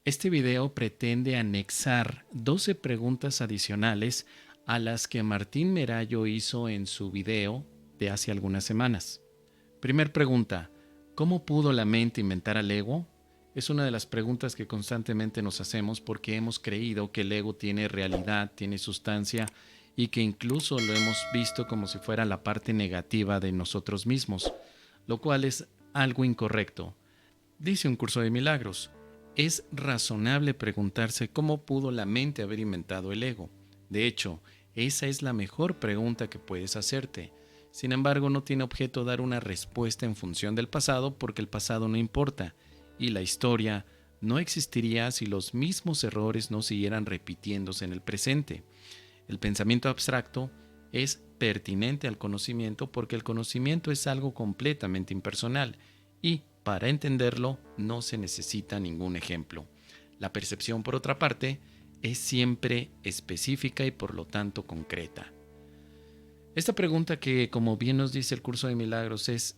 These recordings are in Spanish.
Este video pretende anexar 12 preguntas adicionales a las que Martín Merayo hizo en su video de hace algunas semanas. Primer pregunta: ¿cómo pudo la mente inventar al ego? Es una de las preguntas que constantemente nos hacemos porque hemos creído que el ego tiene realidad, tiene sustancia y que incluso lo hemos visto como si fuera la parte negativa de nosotros mismos, lo cual es algo incorrecto. Dice un curso de milagros: es razonable preguntarse cómo pudo la mente haber inventado el ego. De hecho, esa es la mejor pregunta que puedes hacerte. Sin embargo, no tiene objeto dar una respuesta en función del pasado porque el pasado no importa y la historia no existiría si los mismos errores no siguieran repitiéndose en el presente. El pensamiento abstracto es pertinente al conocimiento porque el conocimiento es algo completamente impersonal y, para entenderlo, no se necesita ningún ejemplo. La percepción, por otra parte, es siempre específica y por lo tanto concreta. Esta pregunta, que como bien nos dice el curso de milagros, es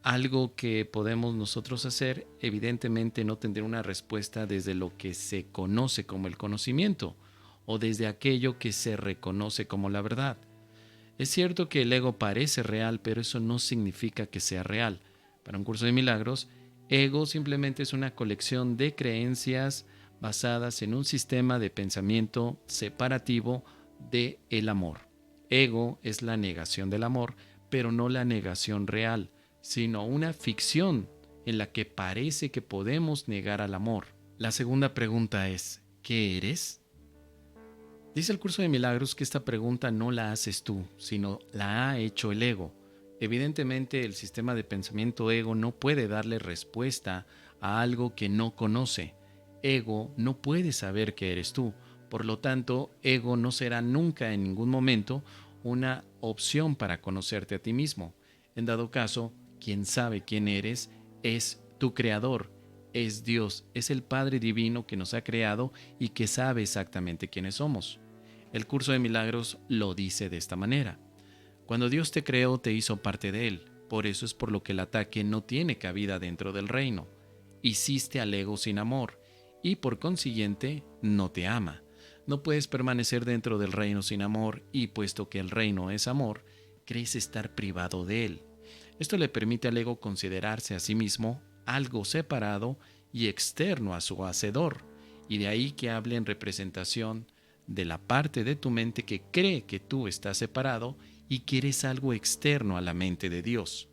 algo que podemos nosotros hacer, evidentemente no tendrá una respuesta desde lo que se conoce como el conocimiento o desde aquello que se reconoce como la verdad. Es cierto que el ego parece real, pero eso no significa que sea real. Para un curso de milagros, ego simplemente es una colección de creencias basadas en un sistema de pensamiento separativo de el amor. Ego es la negación del amor, pero no la negación real, sino una ficción en la que parece que podemos negar al amor. La segunda pregunta es: ¿qué eres? Dice el curso de milagros que esta pregunta no la haces tú, sino la ha hecho el ego. Evidentemente, el sistema de pensamiento ego no puede darle respuesta a algo que no conoce. Ego no puede saber que eres tú. Por lo tanto, ego no será nunca en ningún momento una opción para conocerte a ti mismo. En dado caso, quien sabe quién eres es tu creador, es Dios, es el Padre Divino que nos ha creado y que sabe exactamente quiénes somos. El curso de milagros lo dice de esta manera: cuando Dios te creó, te hizo parte de Él. Por eso es por lo que el ataque no tiene cabida dentro del reino. Hiciste al ego sin amor y por consiguiente no te ama. No puedes permanecer dentro del reino sin amor y, puesto que el reino es amor, crees estar privado de él. Esto le permite al ego considerarse a sí mismo algo separado y externo a su hacedor, y de ahí que hable en representación de la parte de tu mente que cree que tú estás separado y que eres algo externo a la mente de Dios.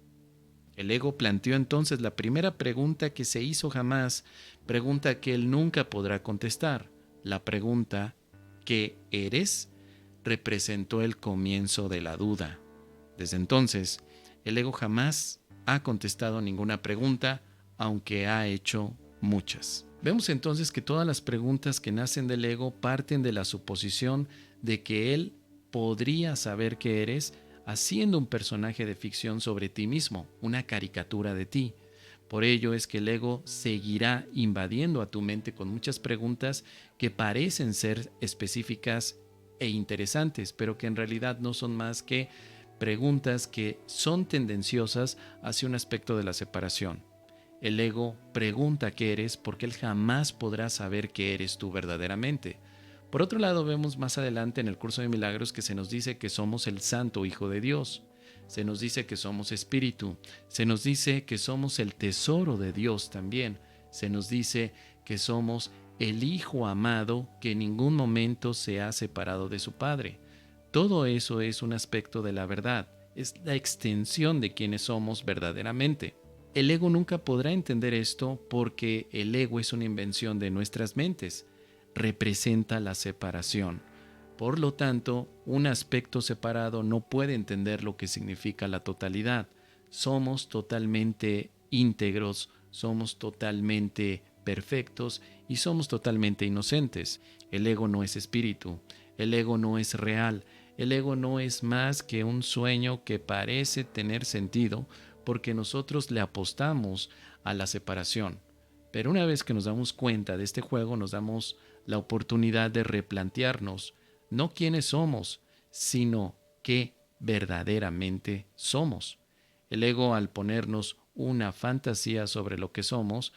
El ego planteó entonces la primera pregunta que se hizo jamás, pregunta que él nunca podrá contestar. La pregunta: ¿qué eres?, representó el comienzo de la duda. Desde entonces, el ego jamás ha contestado ninguna pregunta, aunque ha hecho muchas. Vemos entonces que todas las preguntas que nacen del ego parten de la suposición de que él podría saber qué eres, haciendo un personaje de ficción sobre ti mismo, una caricatura de ti. Por ello es que el ego seguirá invadiendo a tu mente con muchas preguntas que parecen ser específicas e interesantes, pero que en realidad no son más que preguntas que son tendenciosas hacia un aspecto de la separación. El ego pregunta qué eres porque él jamás podrá saber qué eres tú verdaderamente. Por otro lado, vemos más adelante en el curso de milagros que se nos dice que somos el Santo Hijo de Dios. Se nos dice que somos espíritu. Se nos dice que somos el tesoro de Dios también. Se nos dice que somos el Hijo amado que en ningún momento se ha separado de su Padre. Todo eso es un aspecto de la verdad. Es la extensión de quienes somos verdaderamente. El ego nunca podrá entender esto porque el ego es una invención de nuestras mentes. Representa la separación. Por lo tanto, un aspecto separado no puede entender lo que significa la totalidad. Somos totalmente íntegros, somos totalmente perfectos y somos totalmente inocentes. El ego no es espíritu, el ego no es real, el ego no es más que un sueño que parece tener sentido porque nosotros le apostamos a la separación. Pero una vez que nos damos cuenta de este juego, nos damos la oportunidad de replantearnos no quiénes somos, sino qué verdaderamente somos. El ego, al ponernos una fantasía sobre lo que somos,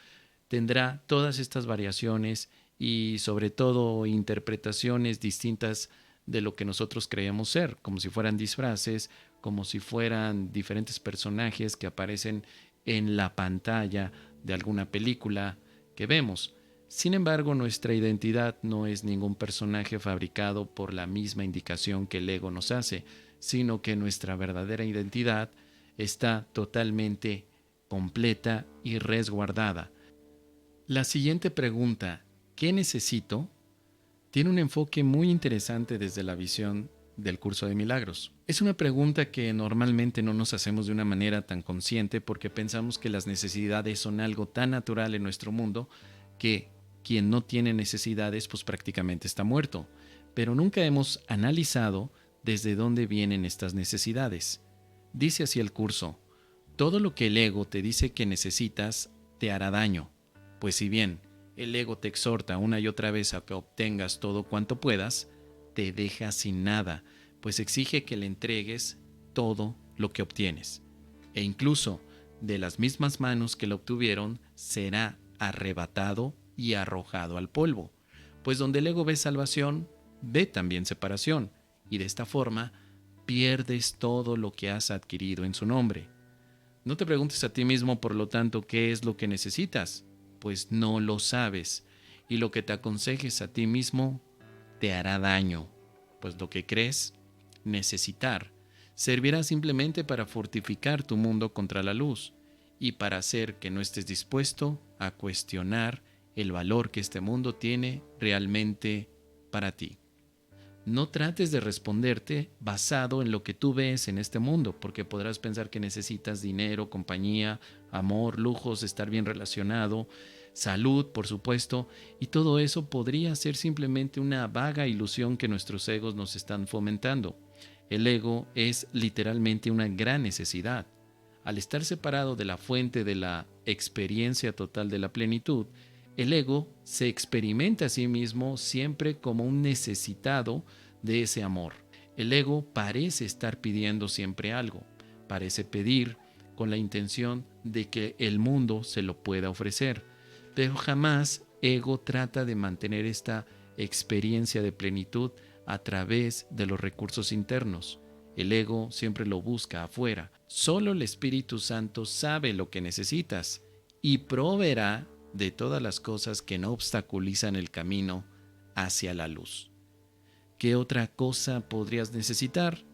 tendrá todas estas variaciones y sobre todo interpretaciones distintas de lo que nosotros creemos ser, como si fueran disfraces, como si fueran diferentes personajes que aparecen en la pantalla de alguna película que vemos. Sin embargo, nuestra identidad no es ningún personaje fabricado por la misma indicación que el ego nos hace, sino que nuestra verdadera identidad está totalmente completa y resguardada. La siguiente pregunta, ¿qué necesito?, tiene un enfoque muy interesante desde la visión del curso de milagros. Es una pregunta que normalmente no nos hacemos de una manera tan consciente porque pensamos que las necesidades son algo tan natural en nuestro mundo que quien no tiene necesidades pues prácticamente está muerto. Pero nunca hemos analizado desde dónde vienen estas necesidades. Dice así el curso: todo lo que el ego te dice que necesitas te hará daño. Pues si bien el ego te exhorta una y otra vez a que obtengas todo cuanto puedas, te deja sin nada, pues exige que le entregues todo lo que obtienes. E incluso de las mismas manos que lo obtuvieron, será arrebatado y arrojado al polvo. Pues donde el ego ve salvación, ve también separación, y de esta forma pierdes todo lo que has adquirido en su nombre. No te preguntes a ti mismo, por lo tanto, qué es lo que necesitas, pues no lo sabes, y lo que te aconsejes a ti mismo te hará daño, pues lo que crees necesitar servirá simplemente para fortificar tu mundo contra la luz y para hacer que no estés dispuesto a cuestionar el valor que este mundo tiene realmente para ti. No trates de responderte basado en lo que tú ves en este mundo, porque podrás pensar que necesitas dinero, compañía, amor, lujos, estar bien relacionado, salud, por supuesto, y todo eso podría ser simplemente una vaga ilusión que nuestros egos nos están fomentando. El ego es literalmente una gran necesidad. Al estar separado de la fuente de la experiencia total de la plenitud, el ego se experimenta a sí mismo siempre como un necesitado de ese amor. El ego parece estar pidiendo siempre algo, parece pedir con la intención de que el mundo se lo pueda ofrecer, pero jamás ego trata de mantener esta experiencia de plenitud a través de los recursos internos. El ego siempre lo busca afuera. Solo el Espíritu Santo sabe lo que necesitas y proveerá de todas las cosas que no obstaculizan el camino hacia la luz. ¿Qué otra cosa podrías necesitar?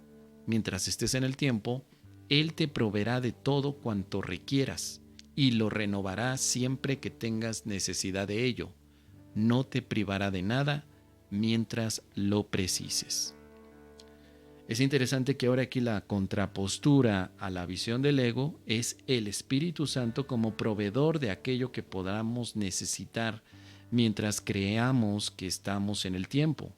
Mientras estés en el tiempo, Él te proveerá de todo cuanto requieras y lo renovará siempre que tengas necesidad de ello. No te privará de nada mientras lo precises. Es interesante que ahora aquí la contrapostura a la visión del ego es el Espíritu Santo como proveedor de aquello que podamos necesitar mientras creamos que estamos en el tiempo.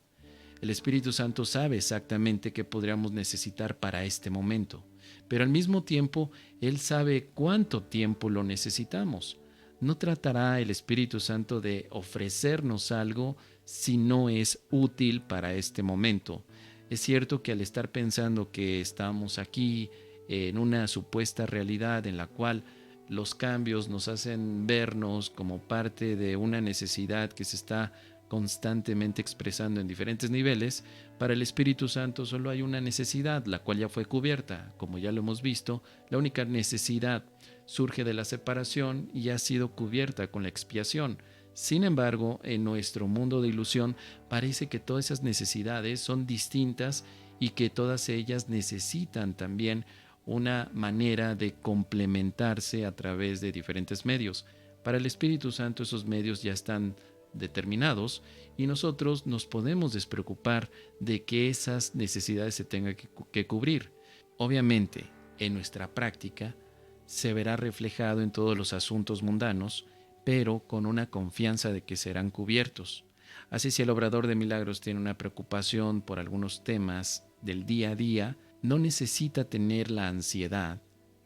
El Espíritu Santo sabe exactamente qué podríamos necesitar para este momento, pero al mismo tiempo Él sabe cuánto tiempo lo necesitamos. No tratará el Espíritu Santo de ofrecernos algo si no es útil para este momento. Es cierto que al estar pensando que estamos aquí en una supuesta realidad en la cual los cambios nos hacen vernos como parte de una necesidad que se está constantemente expresando en diferentes niveles, para el Espíritu Santo solo hay una necesidad, la cual ya fue cubierta. Como ya lo hemos visto, la única necesidad surge de la separación y ha sido cubierta con la expiación. Sin embargo, en nuestro mundo de ilusión parece que todas esas necesidades son distintas y que todas ellas necesitan también una manera de complementarse a través de diferentes medios. Para el Espíritu Santo esos medios ya están determinados y nosotros nos podemos despreocupar de que esas necesidades se tengan que cubrir. Obviamente, en nuestra práctica se verá reflejado en todos los asuntos mundanos, pero con una confianza de que serán cubiertos. Así, si el obrador de milagros tiene una preocupación por algunos temas del día a día, no necesita tener la ansiedad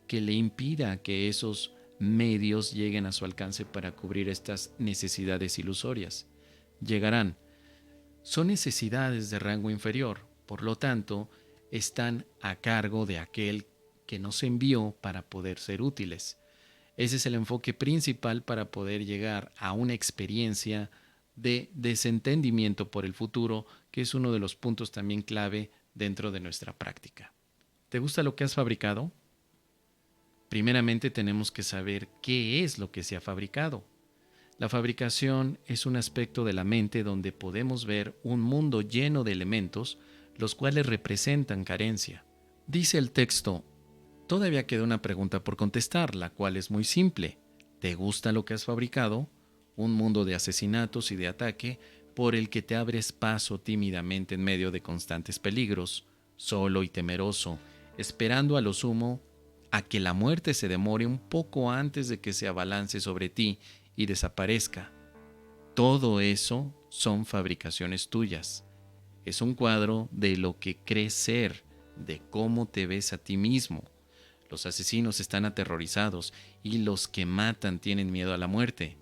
que le impida que esos medios lleguen a su alcance para cubrir estas necesidades ilusorias. Llegarán. Son necesidades de rango inferior, por lo tanto, están a cargo de aquel que nos envió para poder ser útiles. Ese es el enfoque principal para poder llegar a una experiencia de desentendimiento por el futuro, que es uno de los puntos también clave dentro de nuestra práctica. ¿Te gusta lo que has fabricado? Primeramente tenemos que saber qué es lo que se ha fabricado. La fabricación es un aspecto de la mente donde podemos ver un mundo lleno de elementos, los cuales representan carencia. Dice el texto, todavía queda una pregunta por contestar, la cual es muy simple. ¿Te gusta lo que has fabricado? Un mundo de asesinatos y de ataque por el que te abres paso tímidamente en medio de constantes peligros, solo y temeroso, esperando a lo sumo a que la muerte se demore un poco antes de que se abalance sobre ti y desaparezca. Todo eso son fabricaciones tuyas. Es un cuadro de lo que crees ser, de cómo te ves a ti mismo. Los asesinos están aterrorizados y los que matan tienen miedo a la muerte.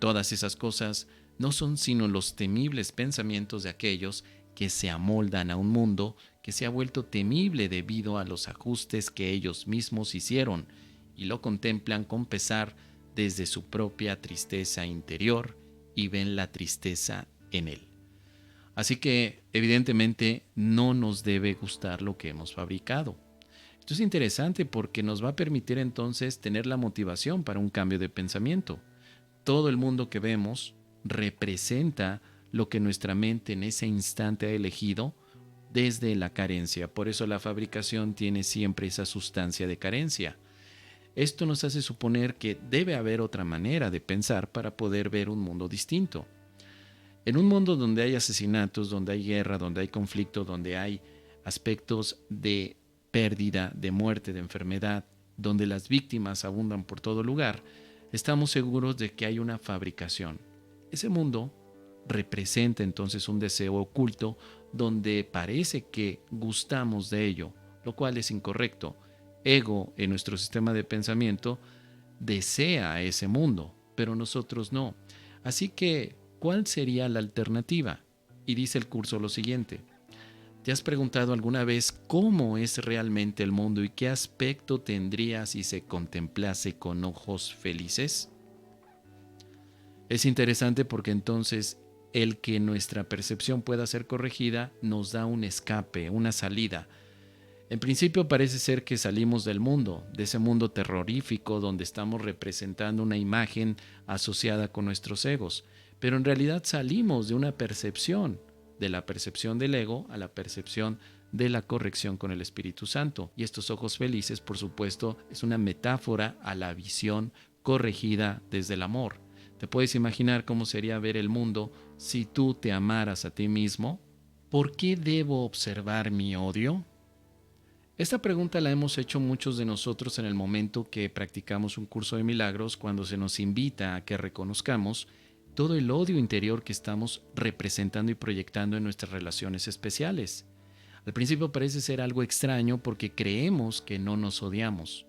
Todas esas cosas no son sino los temibles pensamientos de aquellos que se amoldan a un mundo que se ha vuelto temible debido a los ajustes que ellos mismos hicieron y lo contemplan con pesar desde su propia tristeza interior y ven la tristeza en él. Así que, evidentemente, no nos debe gustar lo que hemos fabricado. Esto es interesante porque nos va a permitir entonces tener la motivación para un cambio de pensamiento. Todo el mundo que vemos representa lo que nuestra mente en ese instante ha elegido desde la carencia. Por eso la fabricación tiene siempre esa sustancia de carencia. Esto nos hace suponer que debe haber otra manera de pensar para poder ver un mundo distinto. En un mundo donde hay asesinatos, donde hay guerra, donde hay conflicto, donde hay aspectos de pérdida, de muerte, de enfermedad, donde las víctimas abundan por todo lugar, estamos seguros de que hay una fabricación. Ese mundo representa entonces un deseo oculto donde parece que gustamos de ello, lo cual es incorrecto. Ego, en nuestro sistema de pensamiento, desea ese mundo, pero nosotros no. Así que, ¿cuál sería la alternativa? Y dice el curso lo siguiente. ¿Te has preguntado alguna vez cómo es realmente el mundo y qué aspecto tendría si se contemplase con ojos felices? Es interesante porque entonces el que nuestra percepción pueda ser corregida nos da un escape, una salida. En principio parece ser que salimos del mundo, de ese mundo terrorífico donde estamos representando una imagen asociada con nuestros egos, pero en realidad salimos de una percepción, de la percepción del ego a la percepción de la corrección con el Espíritu Santo. Y estos ojos felices, por supuesto, es una metáfora a la visión corregida desde el amor. ¿Te puedes imaginar cómo sería ver el mundo si tú te amaras a ti mismo? ¿Por qué debo observar mi odio? Esta pregunta la hemos hecho muchos de nosotros en el momento que practicamos un curso de milagros, cuando se nos invita a que reconozcamos todo el odio interior que estamos representando y proyectando en nuestras relaciones especiales. Al principio parece ser algo extraño porque creemos que no nos odiamos.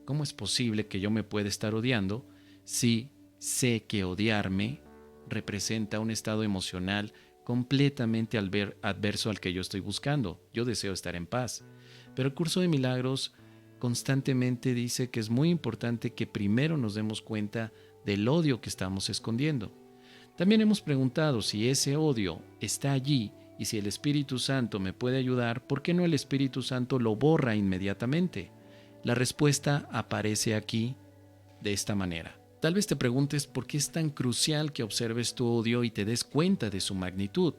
¿Cómo es posible que yo me pueda estar odiando si sé que odiarme representa un estado emocional completamente adverso al que yo estoy buscando? Yo deseo estar en paz. Pero el curso de milagros constantemente dice que es muy importante que primero nos demos cuenta del odio que estamos escondiendo. También hemos preguntado si ese odio está allí y si el Espíritu Santo me puede ayudar, ¿por qué no el Espíritu Santo lo borra inmediatamente? La respuesta aparece aquí de esta manera. Tal vez te preguntes por qué es tan crucial que observes tu odio y te des cuenta de su magnitud.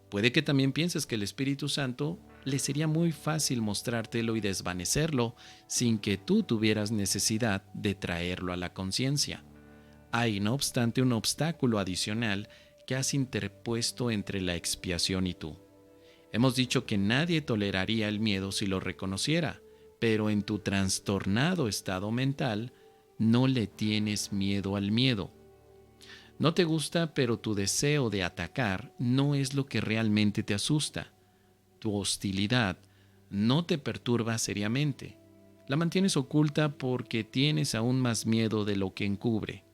Puede que también pienses que el Espíritu Santo le sería muy fácil mostrártelo y desvanecerlo sin que tú tuvieras necesidad de traerlo a la conciencia. Hay, no obstante, un obstáculo adicional que has interpuesto entre la expiación y tú. Hemos dicho que nadie toleraría el miedo si lo reconociera, pero en tu trastornado estado mental no le tienes miedo al miedo. No te gusta, pero tu deseo de atacar no es lo que realmente te asusta. Tu hostilidad no te perturba seriamente. La mantienes oculta porque tienes aún más miedo de lo que encubre.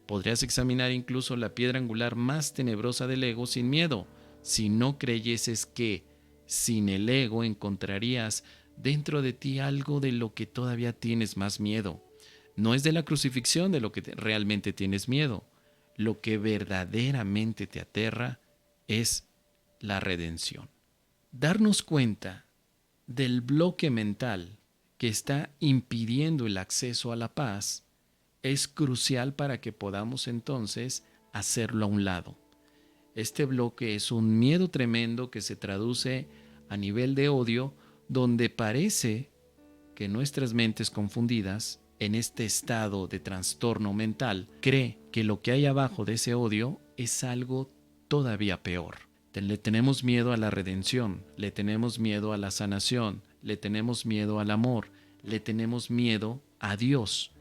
Podrías examinar incluso la piedra angular más tenebrosa del ego sin miedo, si no creyeses que, sin el ego, encontrarías dentro de ti algo de lo que todavía tienes más miedo. No es de la crucifixión de lo que realmente tienes miedo. Lo que verdaderamente te aterra es la redención. Darnos cuenta del bloque mental que está impidiendo el acceso a la paz es crucial para que podamos entonces hacerlo a un lado. Este bloque es un miedo tremendo que se traduce a nivel de odio, donde parece que nuestras mentes confundidas, en este estado de trastorno mental, cree que lo que hay abajo de ese odio es algo todavía peor. Le tenemos miedo a la redención, le tenemos miedo a la sanación, le tenemos miedo al amor, le tenemos miedo a Dios.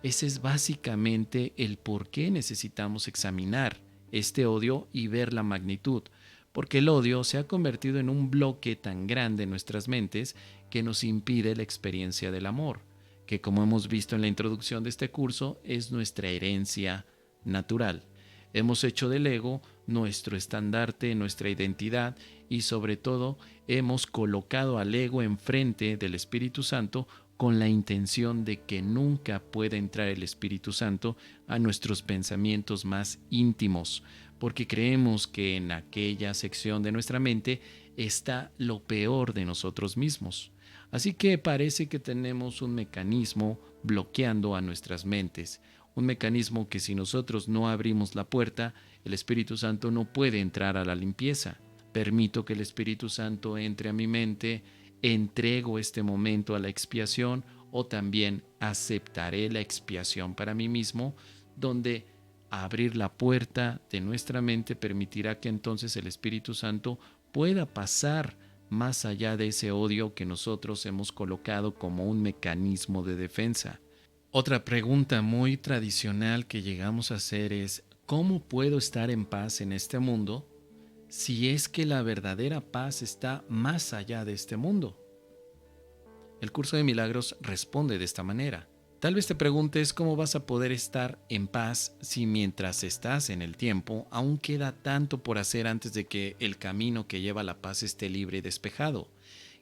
Ese es básicamente el por qué necesitamos examinar este odio y ver la magnitud, porque el odio se ha convertido en un bloque tan grande en nuestras mentes que nos impide la experiencia del amor, que como hemos visto en la introducción de este curso es nuestra herencia natural. Hemos hecho del ego nuestro estandarte, nuestra identidad y sobre todo hemos colocado al ego enfrente del Espíritu Santo con la intención de que nunca pueda entrar el Espíritu Santo a nuestros pensamientos más íntimos, porque creemos que en aquella sección de nuestra mente está lo peor de nosotros mismos. Así que parece que tenemos un mecanismo bloqueando a nuestras mentes, un mecanismo que si nosotros no abrimos la puerta, el Espíritu Santo no puede entrar a la limpieza. Permito que el Espíritu Santo entre a mi mente, entrego este momento a la expiación o también aceptaré la expiación para mí mismo, donde abrir la puerta de nuestra mente permitirá que entonces el Espíritu Santo pueda pasar más allá de ese odio que nosotros hemos colocado como un mecanismo de defensa. Otra pregunta muy tradicional que llegamos a hacer es: ¿cómo puedo estar en paz en este mundo si es que la verdadera paz está más allá de este mundo? El curso de milagros responde de esta manera. Tal vez te preguntes cómo vas a poder estar en paz si mientras estás en el tiempo aún queda tanto por hacer antes de que el camino que lleva a la paz esté libre y despejado.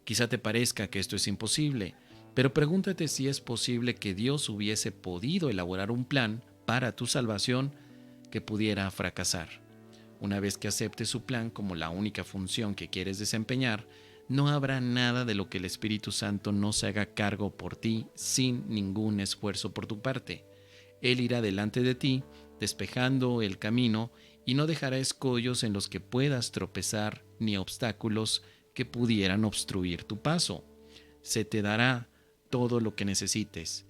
Quizá te parezca que esto es imposible, pero pregúntate si es posible que Dios hubiese podido elaborar un plan para tu salvación que pudiera fracasar. Una vez que aceptes su plan como la única función que quieres desempeñar, no habrá nada de lo que el Espíritu Santo no se haga cargo por ti sin ningún esfuerzo por tu parte. Él irá delante de ti, despejando el camino, y no dejará escollos en los que puedas tropezar ni obstáculos que pudieran obstruir tu paso. Se te dará todo lo que necesites.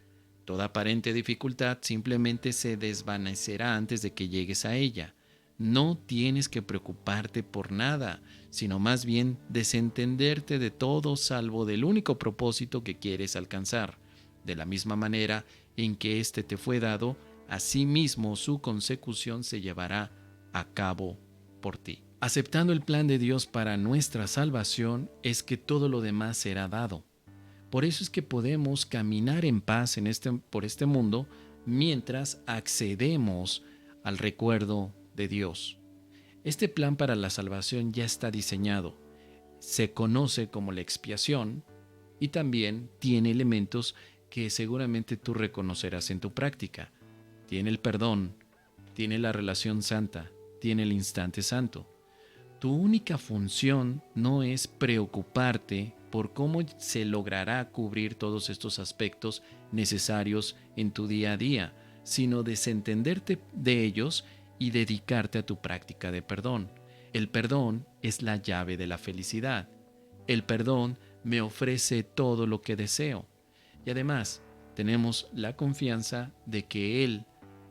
Toda aparente dificultad simplemente se desvanecerá antes de que llegues a ella. No tienes que preocuparte por nada, sino más bien desentenderte de todo salvo del único propósito que quieres alcanzar. De la misma manera en que éste te fue dado, asimismo su consecución se llevará a cabo por ti. Aceptando el plan de Dios para nuestra salvación es que todo lo demás será dado. Por eso es que podemos caminar en paz por este mundo mientras accedemos al recuerdo de Dios. Este plan para la salvación ya está diseñado. Se conoce como la expiación y también tiene elementos que seguramente tú reconocerás en tu práctica. Tiene el perdón, tiene la relación santa, tiene el instante santo. Tu única función no es preocuparte por cómo se logrará cubrir todos estos aspectos necesarios en tu día a día, sino desentenderte de ellos y dedicarte a tu práctica de perdón. El perdón es la llave de la felicidad. El perdón me ofrece todo lo que deseo. Y además, tenemos la confianza de que Él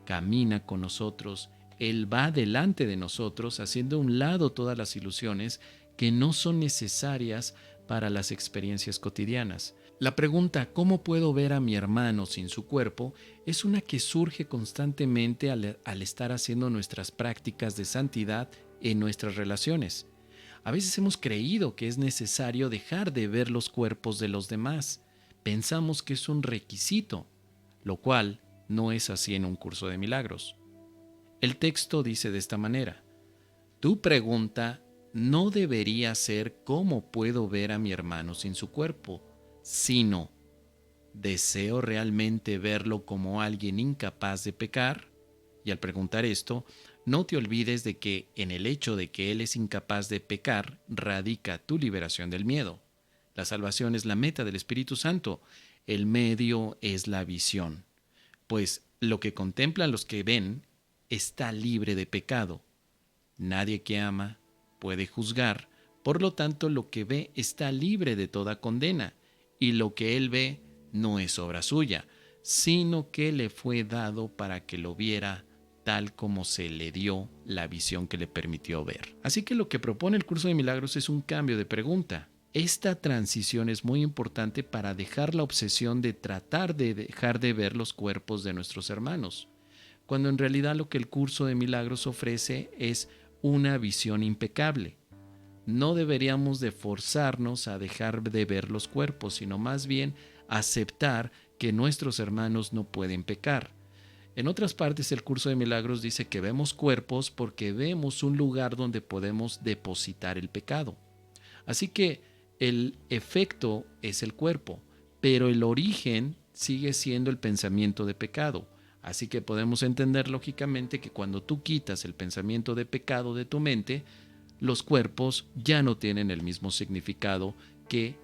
camina con nosotros. Él va delante de nosotros, haciendo a un lado todas las ilusiones que no son necesarias para las experiencias cotidianas. La pregunta ¿cómo puedo ver a mi hermano sin su cuerpo? Es una que surge constantemente al estar haciendo nuestras prácticas de santidad en nuestras relaciones. A veces hemos creído que es necesario dejar de ver los cuerpos de los demás. Pensamos que es un requisito, lo cual no es así en un curso de milagros. El texto dice de esta manera: tu pregunta no debería ser ¿cómo puedo ver a mi hermano sin su cuerpo?, sino ¿Deseo realmente verlo como alguien incapaz de pecar? Y al preguntar esto, no te olvides de que en el hecho de que Él es incapaz de pecar radica tu liberación del miedo. La salvación es la meta del Espíritu Santo. El medio es la visión. Pues lo que contemplan los que ven está libre de pecado. Nadie que ama puede juzgar, por lo tanto lo que ve está libre de toda condena, y lo que él ve no es obra suya, sino que le fue dado para que lo viera tal como se le dio la visión que le permitió ver. Así que lo que propone el curso de milagros es un cambio de pregunta. Esta transición es muy importante para dejar la obsesión de tratar de dejar de ver los cuerpos de nuestros hermanos, cuando en realidad lo que el curso de milagros ofrece es una visión impecable. No deberíamos de forzarnos a dejar de ver los cuerpos, sino más bien aceptar que nuestros hermanos no pueden pecar. En otras partes el curso de milagros dice que vemos cuerpos porque vemos un lugar donde podemos depositar el pecado. Así que el efecto es el cuerpo, pero el origen sigue siendo el pensamiento de pecado. Así que podemos entender lógicamente que cuando tú quitas el pensamiento de pecado de tu mente, los cuerpos ya no tienen el mismo significado que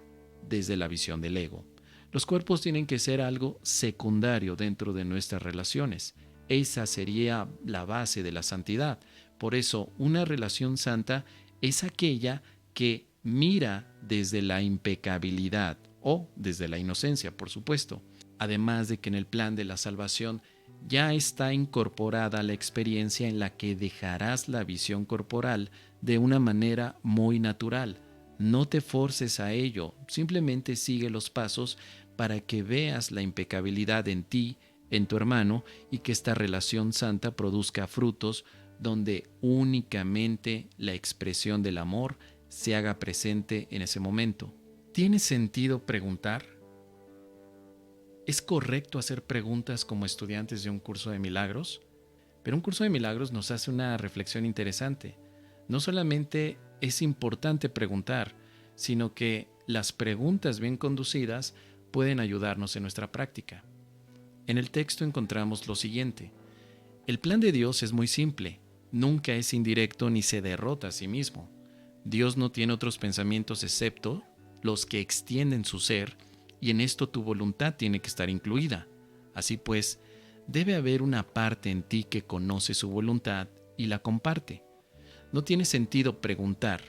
desde la visión del ego. Los cuerpos tienen que ser algo secundario dentro de nuestras relaciones. Esa sería la base de la santidad. Por eso, una relación santa es aquella que mira desde la impecabilidad o desde la inocencia, por supuesto. Además de que en el plan de la salvación ya está incorporada la experiencia en la que dejarás la visión corporal de una manera muy natural. No te forces a ello, simplemente sigue los pasos para que veas la impecabilidad en ti, en tu hermano, y que esta relación santa produzca frutos donde únicamente la expresión del amor se haga presente en ese momento. ¿Tiene sentido preguntar? ¿Es correcto hacer preguntas como estudiantes de un curso de milagros? Pero un curso de milagros nos hace una reflexión interesante. No solamente es importante preguntar, sino que las preguntas bien conducidas pueden ayudarnos en nuestra práctica. En el texto encontramos lo siguiente: el plan de Dios es muy simple, nunca es indirecto ni se derrota a sí mismo. Dios no tiene otros pensamientos excepto los que extienden su ser, y en esto tu voluntad tiene que estar incluida. Así pues, debe haber una parte en ti que conoce su voluntad y la comparte. No tiene sentido preguntar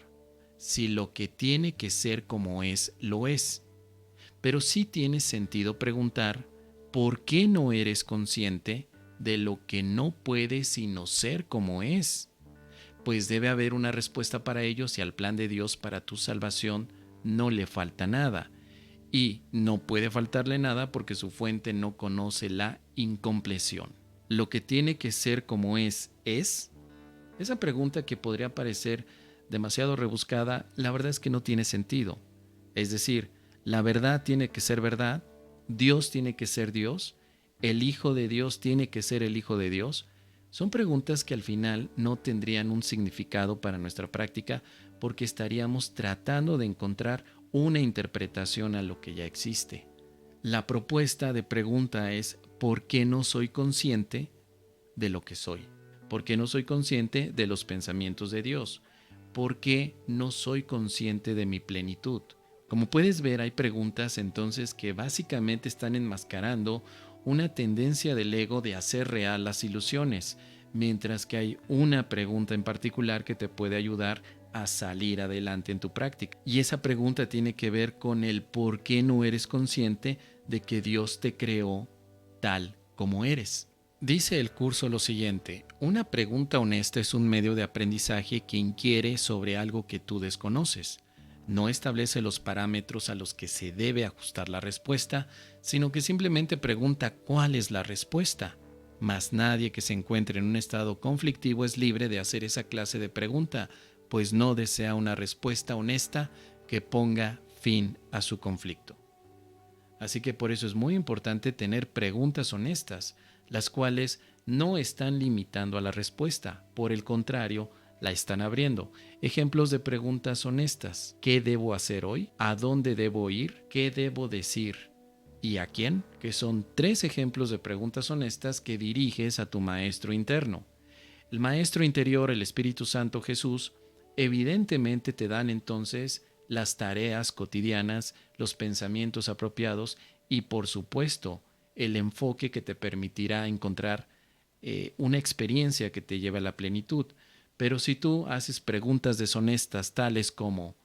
si lo que tiene que ser como es, lo es. Pero sí tiene sentido preguntar por qué no eres consciente de lo que no puede sino ser como es. Pues debe haber una respuesta para ello si al plan de Dios para tu salvación no le falta nada. Y no puede faltarle nada porque su fuente no conoce la incompleción. ¿Lo que tiene que ser como es, es? Esa pregunta, que podría parecer demasiado rebuscada, la verdad es que no tiene sentido. Es decir, la verdad tiene que ser verdad, Dios tiene que ser Dios, el Hijo de Dios tiene que ser el Hijo de Dios. Son preguntas que al final no tendrían un significado para nuestra práctica porque estaríamos tratando de encontrar una interpretación a lo que ya existe. La propuesta de pregunta es: ¿por qué no soy consciente de lo que soy? ¿Por qué no soy consciente de los pensamientos de Dios? ¿Por qué no soy consciente de mi plenitud? Como puedes ver, hay preguntas entonces que básicamente están enmascarando una tendencia del ego de hacer real las ilusiones, mientras que hay una pregunta en particular que te puede ayudar a salir adelante en tu práctica. Y esa pregunta tiene que ver con el por qué no eres consciente de que Dios te creó tal como eres. Dice el curso lo siguiente: una pregunta honesta es un medio de aprendizaje que inquiere sobre algo que tú desconoces. No establece los parámetros a los que se debe ajustar la respuesta, sino que simplemente pregunta cuál es la respuesta. Mas nadie que se encuentre en un estado conflictivo es libre de hacer esa clase de pregunta, pues no desea una respuesta honesta que ponga fin a su conflicto. Así que por eso es muy importante tener preguntas honestas, las cuales no están limitando a la respuesta, por el contrario, la están abriendo. Ejemplos de preguntas honestas: ¿qué debo hacer hoy? ¿A dónde debo ir? ¿Qué debo decir? ¿Y a quién? Que son 3 ejemplos de preguntas honestas que diriges a tu maestro interno. El maestro interior, el Espíritu Santo Jesús, evidentemente te dan entonces las tareas cotidianas, los pensamientos apropiados y por supuesto el enfoque que te permitirá encontrar una experiencia que te lleve a la plenitud. Pero si tú haces preguntas deshonestas tales como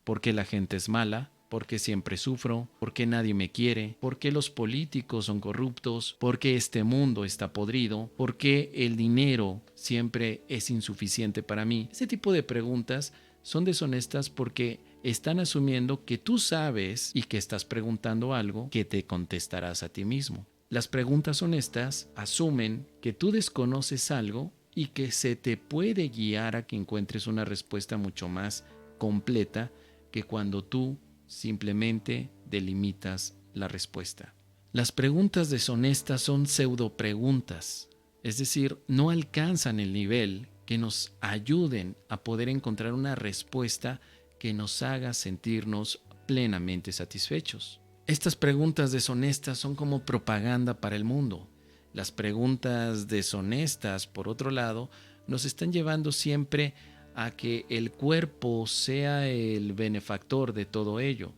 ¿por qué la gente es mala? ¿Por qué siempre sufro? ¿Por qué nadie me quiere? ¿Por qué los políticos son corruptos? ¿Por qué este mundo está podrido? ¿Por qué el dinero siempre es insuficiente para mí? Ese tipo de preguntas son deshonestas porque están asumiendo que tú sabes y que estás preguntando algo que te contestarás a ti mismo. Las preguntas honestas asumen que tú desconoces algo y que se te puede guiar a que encuentres una respuesta mucho más completa que cuando tú simplemente delimitas la respuesta. Las preguntas deshonestas son pseudo preguntas, es decir, no alcanzan el nivel que nos ayuden a poder encontrar una respuesta que nos haga sentirnos plenamente satisfechos. Estas preguntas deshonestas son como propaganda para el mundo. Las preguntas deshonestas, por otro lado, nos están llevando siempre a que el cuerpo sea el benefactor de todo ello,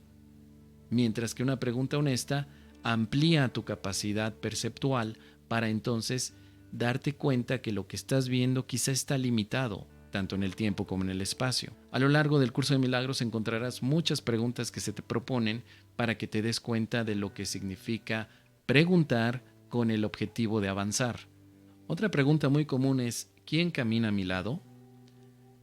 mientras que una pregunta honesta amplía tu capacidad perceptual para entonces darte cuenta que lo que estás viendo quizá está limitado, tanto en el tiempo como en el espacio. A lo largo del curso de milagros encontrarás muchas preguntas que se te proponen para que te des cuenta de lo que significa preguntar con el objetivo de avanzar. Otra pregunta muy común es ¿quién camina a mi lado?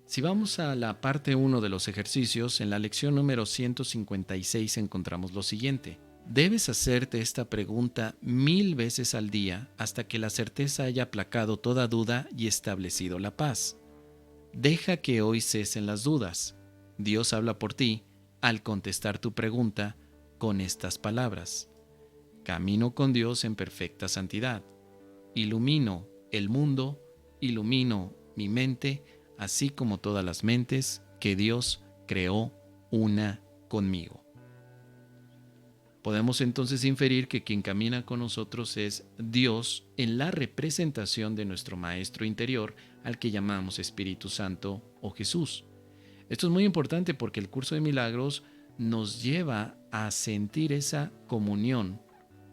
Si vamos a la parte 1 de los ejercicios, en la lección número 156 encontramos lo siguiente. Debes hacerte esta pregunta 1000 veces al día hasta que la certeza haya aplacado toda duda y establecido la paz. Deja que hoy cesen las dudas. Dios habla por ti al contestar tu pregunta con estas palabras. Camino con Dios en perfecta santidad. Ilumino el mundo, ilumino mi mente, así como todas las mentes que Dios creó una conmigo. Podemos entonces inferir que quien camina con nosotros es Dios en la representación de nuestro Maestro interior, al que llamamos Espíritu Santo o Jesús. Esto es muy importante porque el curso de milagros nos lleva a sentir esa comunión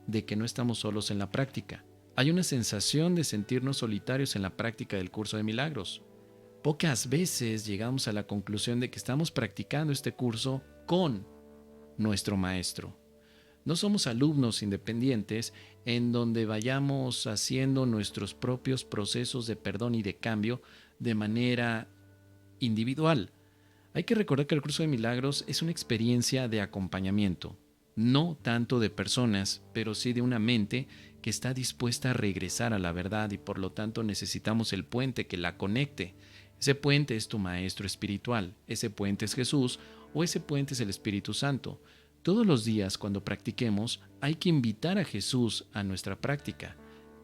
de que no estamos solos en la práctica. Hay una sensación de sentirnos solitarios en la práctica del curso de milagros. Pocas veces llegamos a la conclusión de que estamos practicando este curso con nuestro maestro. No somos alumnos independientes en donde vayamos haciendo nuestros propios procesos de perdón y de cambio de manera individual. Hay que recordar que el curso de milagros es una experiencia de acompañamiento, no tanto de personas, pero sí de una mente que está dispuesta a regresar a la verdad y por lo tanto necesitamos el puente que la conecte. Ese puente es tu maestro espiritual, ese puente es Jesús o ese puente es el Espíritu Santo. Todos los días cuando practiquemos hay que invitar a Jesús a nuestra práctica.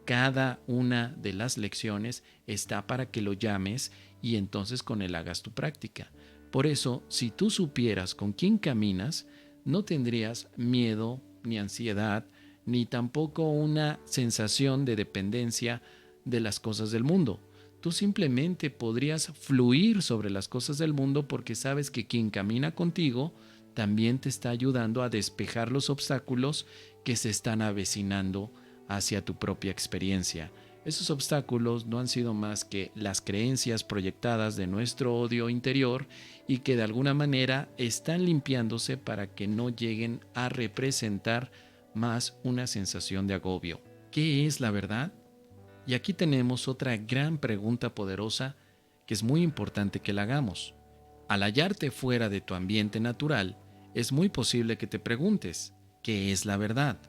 Cada una de las lecciones está para que lo llames y entonces con él hagas tu práctica. Por eso, si tú supieras con quién caminas, no tendrías miedo, ni ansiedad, ni tampoco una sensación de dependencia de las cosas del mundo. Tú simplemente podrías fluir sobre las cosas del mundo porque sabes que quien camina contigo también te está ayudando a despejar los obstáculos que se están avecinando hacia tu propia experiencia. Esos obstáculos no han sido más que las creencias proyectadas de nuestro odio interior y que de alguna manera están limpiándose para que no lleguen a representar más una sensación de agobio. ¿Qué es la verdad? Y aquí tenemos otra gran pregunta poderosa que es muy importante que la hagamos. Al hallarte fuera de tu ambiente natural, es muy posible que te preguntes, ¿qué es la verdad?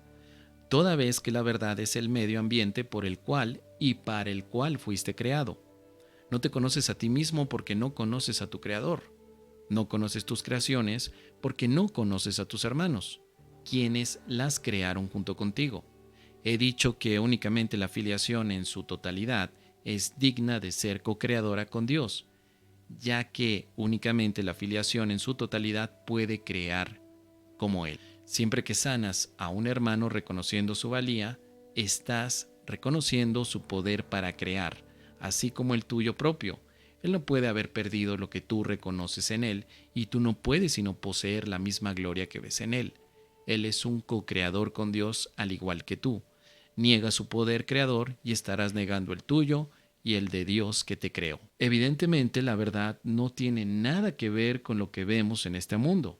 Toda vez que la verdad es el medio ambiente por el cual y para el cual fuiste creado. No te conoces a ti mismo porque no conoces a tu creador. No conoces tus creaciones porque no conoces a tus hermanos, quienes las crearon junto contigo. He dicho que únicamente la filiación en su totalidad es digna de ser co-creadora con Dios, ya que únicamente la filiación en su totalidad puede crear como Él. Siempre que sanas a un hermano reconociendo su valía, estás reconociendo su poder para crear, así como el tuyo propio. Él no puede haber perdido lo que tú reconoces en él, y tú no puedes sino poseer la misma gloria que ves en él. Él es un co-creador con Dios al igual que tú. Niega su poder creador y estarás negando el tuyo y el de Dios que te creó. Evidentemente, la verdad no tiene nada que ver con lo que vemos en este mundo.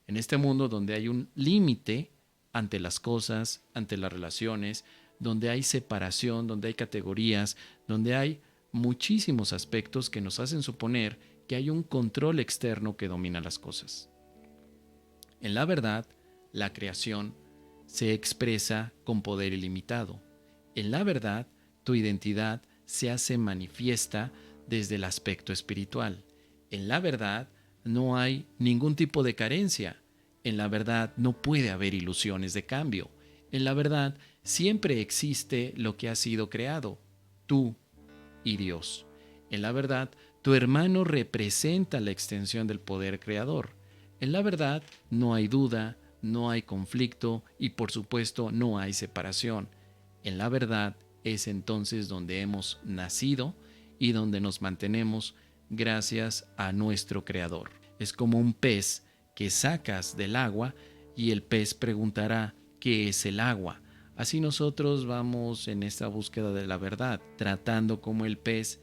En este mundo donde hay un límite ante las cosas, ante las relaciones, donde hay separación, donde hay categorías, donde hay muchísimos aspectos que nos hacen suponer que hay un control externo que domina las cosas. En la verdad, la creación se expresa con poder ilimitado. En la verdad, tu identidad se hace manifiesta desde el aspecto espiritual. En la verdad, no hay ningún tipo de carencia. En la verdad, no puede haber ilusiones de cambio. En la verdad, siempre existe lo que ha sido creado, tú y Dios. En la verdad, tu hermano representa la extensión del poder creador. En la verdad, no hay duda, no hay conflicto y por supuesto no hay separación. En la verdad es entonces donde hemos nacido y donde nos mantenemos gracias a nuestro Creador. Es como un pez que sacas del agua y el pez preguntará ¿qué es el agua? Así nosotros vamos en esta búsqueda de la verdad, tratando como el pez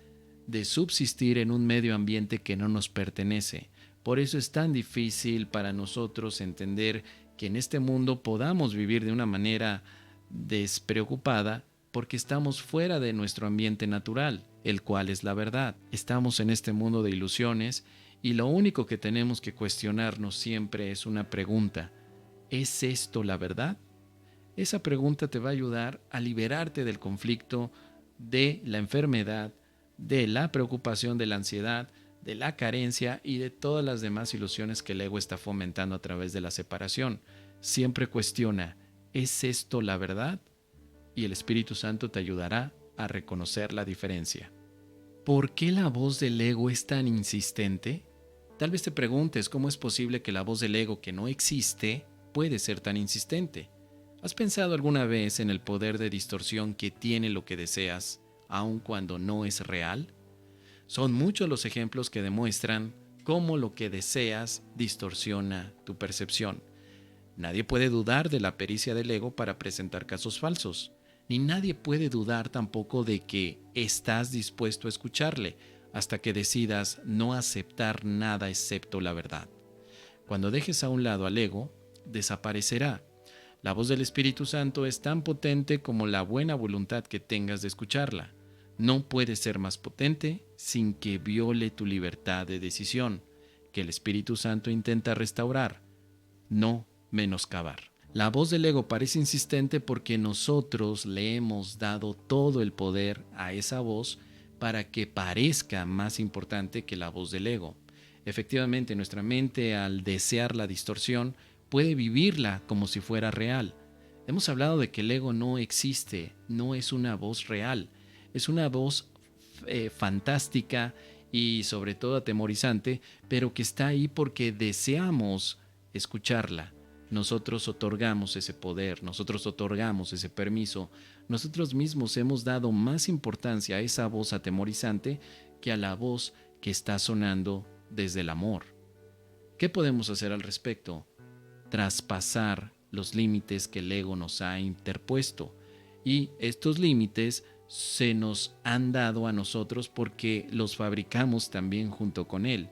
de subsistir en un medio ambiente que no nos pertenece. Por eso es tan difícil para nosotros entender que en este mundo podamos vivir de una manera despreocupada porque estamos fuera de nuestro ambiente natural, el cual es la verdad. Estamos en este mundo de ilusiones y lo único que tenemos que cuestionarnos siempre es una pregunta: ¿es esto la verdad? Esa pregunta te va a ayudar a liberarte del conflicto, de la enfermedad, de la preocupación, de la ansiedad, de la carencia y de todas las demás ilusiones que el ego está fomentando a través de la separación. Siempre cuestiona, ¿es esto la verdad? Y el Espíritu Santo te ayudará a reconocer la diferencia. ¿Por qué la voz del ego es tan insistente? Tal vez te preguntes cómo es posible que la voz del ego que no existe puede ser tan insistente. ¿Has pensado alguna vez en el poder de distorsión que tiene lo que deseas, aun cuando no es real? Son muchos los ejemplos que demuestran cómo lo que deseas distorsiona tu percepción. Nadie puede dudar de la pericia del ego para presentar casos falsos, ni nadie puede dudar tampoco de que estás dispuesto a escucharle hasta que decidas no aceptar nada excepto la verdad. Cuando dejes a un lado al ego, desaparecerá. La voz del Espíritu Santo es tan potente como la buena voluntad que tengas de escucharla. No puede ser más potente sin que viole tu libertad de decisión, que el Espíritu Santo intenta restaurar, no menoscabar. La voz del ego parece insistente porque nosotros le hemos dado todo el poder a esa voz para que parezca más importante que la voz del ego. Efectivamente, nuestra mente, al desear la distorsión, puede vivirla como si fuera real. Hemos hablado de que el ego no existe, no es una voz real, es una voz fantástica y sobre todo atemorizante, pero que está ahí porque deseamos escucharla. Nosotros otorgamos ese poder, nosotros otorgamos ese permiso, nosotros mismos hemos dado más importancia a esa voz atemorizante que a la voz que está sonando desde el amor. ¿Qué podemos hacer al respecto? Traspasar los límites que el ego nos ha interpuesto. Y estos límites se nos han dado a nosotros porque los fabricamos también junto con él.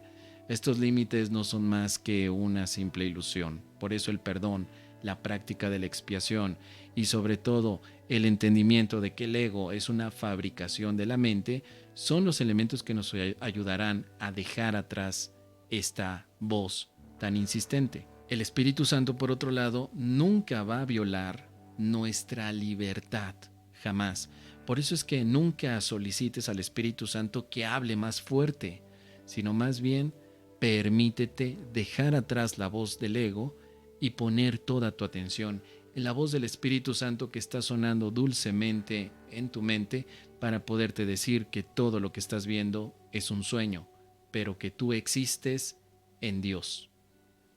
Estos límites no son más que una simple ilusión. Por eso el perdón, la práctica de la expiación y sobre todo el entendimiento de que el ego es una fabricación de la mente son los elementos que nos ayudarán a dejar atrás esta voz tan insistente. El Espíritu Santo, por otro lado, nunca va a violar nuestra libertad, jamás. Por eso es que nunca solicites al Espíritu Santo que hable más fuerte, sino más bien permítete dejar atrás la voz del ego y poner toda tu atención en la voz del Espíritu Santo que está sonando dulcemente en tu mente para poderte decir que todo lo que estás viendo es un sueño, pero que tú existes en Dios.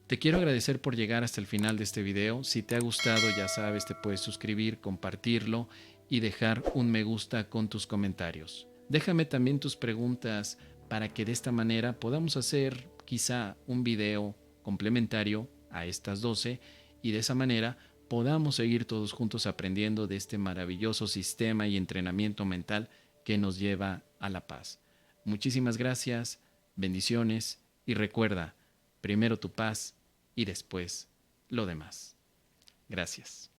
Te quiero agradecer por llegar hasta el final de este video. Si te ha gustado, ya sabes, te puedes suscribir, compartirlo y dejar un me gusta con tus comentarios. Déjame también tus preguntas para que de esta manera podamos hacer quizá un video complementario a estas 12 y de esa manera podamos seguir todos juntos aprendiendo de este maravilloso sistema y entrenamiento mental que nos lleva a la paz. Muchísimas gracias, bendiciones y recuerda, primero tu paz y después lo demás. Gracias.